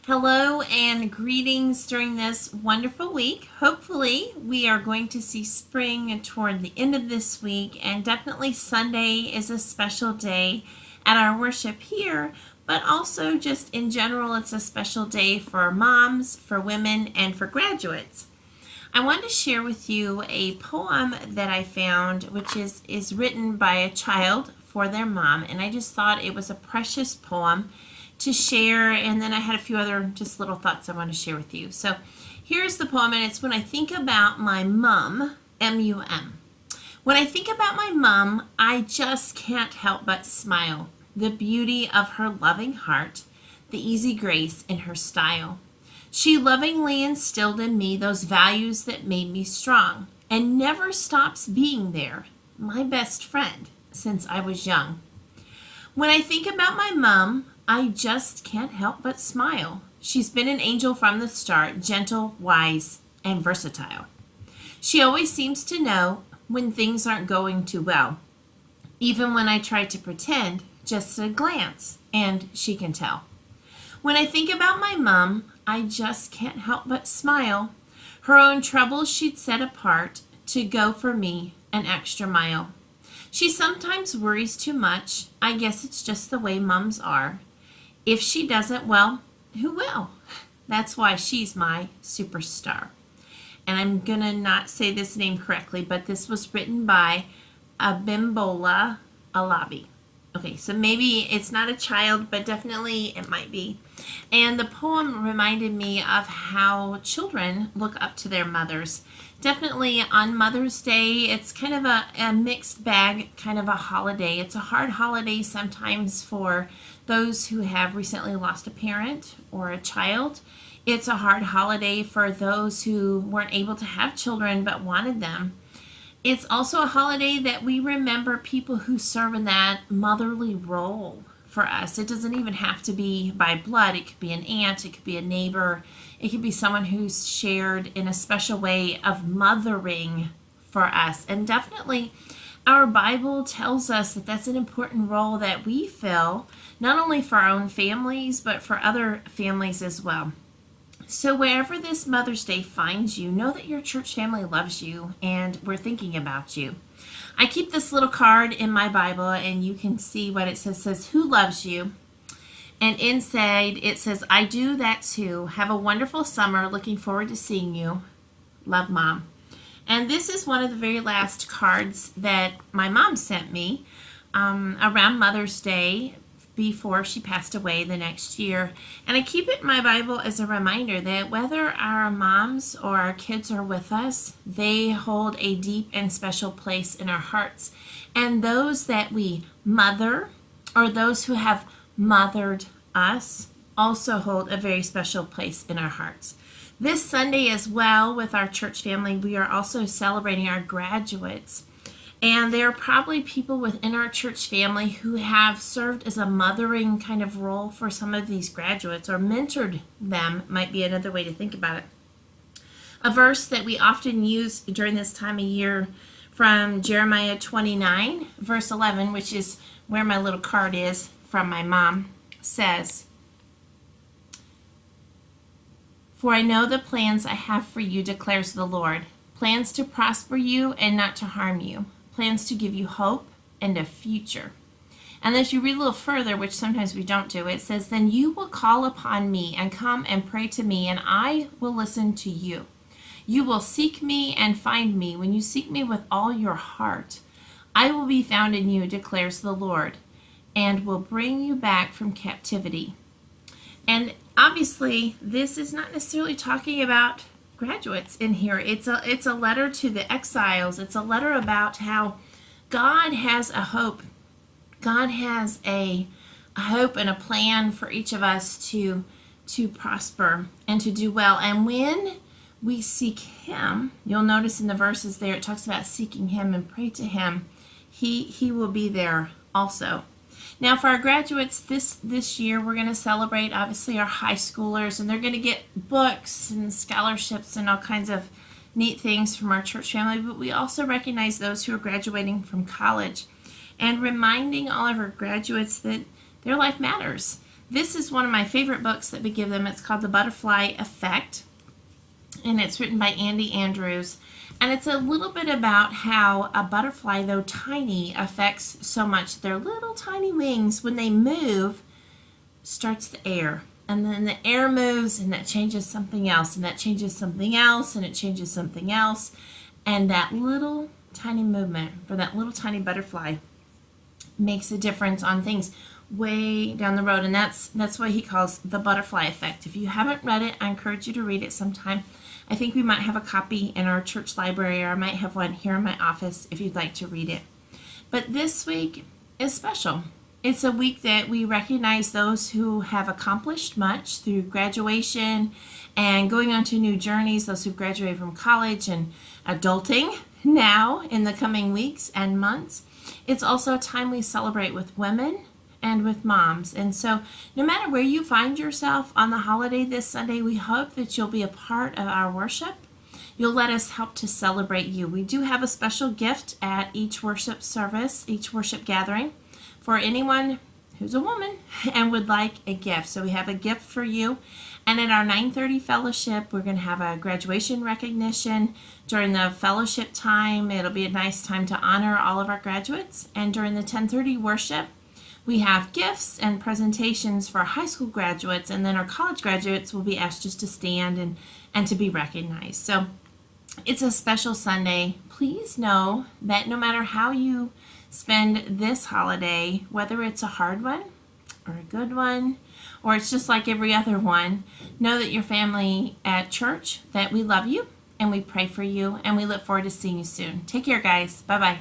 Hello and greetings during this wonderful week. Hopefully, we are going to see spring toward the end of this week, and definitely Sunday is a special day at our worship here, but also just in general, it's a special day for moms, for women, and for graduates. I want to share with you a poem that I found, which is written by a child for their mom, and I just thought it was a precious poem to share, and then I had a few other just little thoughts I want to share with you. So here's the poem, and it's when I think about my mom, M-U-M. When I think about my mom, I just can't help but smile. The beauty of her loving heart, the easy grace in her style. She lovingly instilled in me those values that made me strong, and never stops being there, my best friend, since I was young. When I think about my mom, I just can't help but smile. She's been an angel from the start, gentle, wise, and versatile. She always seems to know when things aren't going too well. Even when I try to pretend, just a glance, and she can tell. When I think about my mom, I just can't help but smile. Her own troubles she'd set apart to go for me an extra mile. She sometimes worries too much. I guess it's just the way moms are. If she doesn't, well, who will? That's why she's my superstar. And I'm going to not say this name correctly, but this was written by Abimbola Alabi. Okay, so maybe it's not a child, but definitely it might be. And the poem reminded me of how children look up to their mothers. Definitely on Mother's Day, it's kind of a mixed bag, kind of a holiday. It's a hard holiday sometimes for those who have recently lost a parent or a child. It's a hard holiday for those who weren't able to have children but wanted them. It's also a holiday that we remember people who serve in that motherly role for us. It doesn't even have to be by blood. It could be an aunt, it could be a neighbor, it could be someone who's shared in a special way of mothering for us. And definitely our Bible tells us that that's an important role that we fill, not only for our own families, but for other families as well. So wherever this Mother's Day finds you, know that your church family loves you and we're thinking about you. I keep this little card in my Bible, and you can see what it says. It says, who loves you? And inside it says, I do that too. Have a wonderful summer. Looking forward to seeing you. Love, Mom. And this is one of the very last cards that my mom sent me around Mother's Day before she passed away the next year. And I keep it in my Bible as a reminder that whether our moms or our kids are with us, they hold a deep and special place in our hearts. And those that we mother, or those who have mothered us, also hold a very special place in our hearts. This Sunday as well, with our church family, we are also celebrating our graduates. And there are probably people within our church family who have served as a mothering kind of role for some of these graduates, or mentored them, might be another way to think about it. A verse that we often use during this time of year from Jeremiah 29, verse 11, which is where my little card is from my mom, says, For I know the plans I have for you, declares the Lord, plans to prosper you and not to harm you, plans to give you hope and a future. And as you read a little further, which sometimes we don't do, it says, Then you will call upon me and come and pray to me, and I will listen to you. You will seek me and find me when you seek me with all your heart. I will be found in you, declares the Lord, and will bring you back from captivity. And obviously, this is not necessarily talking about graduates in here. It's a letter to the exiles. It's a letter about how God has a hope. God has a hope and a plan for each of us to prosper and to do well. And when we seek Him, you'll notice in the verses there it talks about seeking Him and pray to Him. He will be there also. Now for our graduates this year, we're going to celebrate obviously our high schoolers, and they're going to get books and scholarships and all kinds of neat things from our church family, but we also recognize those who are graduating from college and reminding all of our graduates that their life matters, This is one of my favorite books that we give them. It's called The Butterfly Effect, and it's written by Andy Andrews. And it's a little bit about how a butterfly, though tiny, affects so much. Their little tiny wings, when they move, starts the air. And then the air moves, and that changes something else, and that changes something else, and it changes something else. And that little tiny movement for that little tiny butterfly makes a difference on things way down the road. And that's what he calls the butterfly effect. If you haven't read it, I encourage you to read it sometime. I think we might have a copy in our church library, or I might have one here in my office if you'd like to read it. But this week is special. It's a week that we recognize those who have accomplished much through graduation and going on to new journeys, those who graduate from college and adulting now in the coming weeks and months. It's also a time we celebrate with women and with moms. And so no matter where you find yourself on the holiday this Sunday, we hope that you'll be a part of our worship. You'll let us help to celebrate you. We do have a special gift at each worship service, each worship gathering, for anyone who's a woman and would like a gift. So we have a gift for you. And at our 9:30 fellowship, we're going to have a graduation recognition. During the fellowship time, it'll be a nice time to honor all of our graduates. And during the 10:30 worship, we have gifts and presentations for high school graduates, and then our college graduates will be asked just to stand and to be recognized. So it's a special Sunday. Please know that no matter how you spend this holiday, whether it's a hard one or a good one, or it's just like every other one, know that your family at church, that we love you and we pray for you, and we look forward to seeing you soon. Take care, guys. Bye-bye.